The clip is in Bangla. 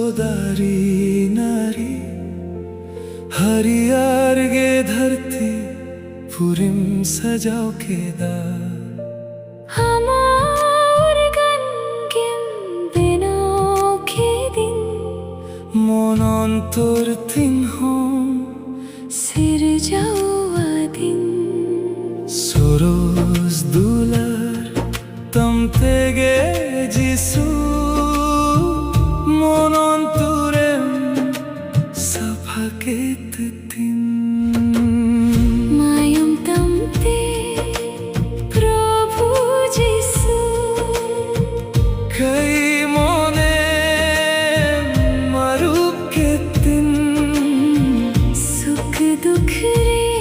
सोदारी नारी हरियर गे धरती पुरिम सजाओ केदार মন অন্তর তিনহম সিরজাওয়াদিন সরোজ দুলার তমতেগে যিসু মন অন্তরেম সাফাকেত তিন মায়ম তমতে প্রভু যিসু কই सुख दुख रे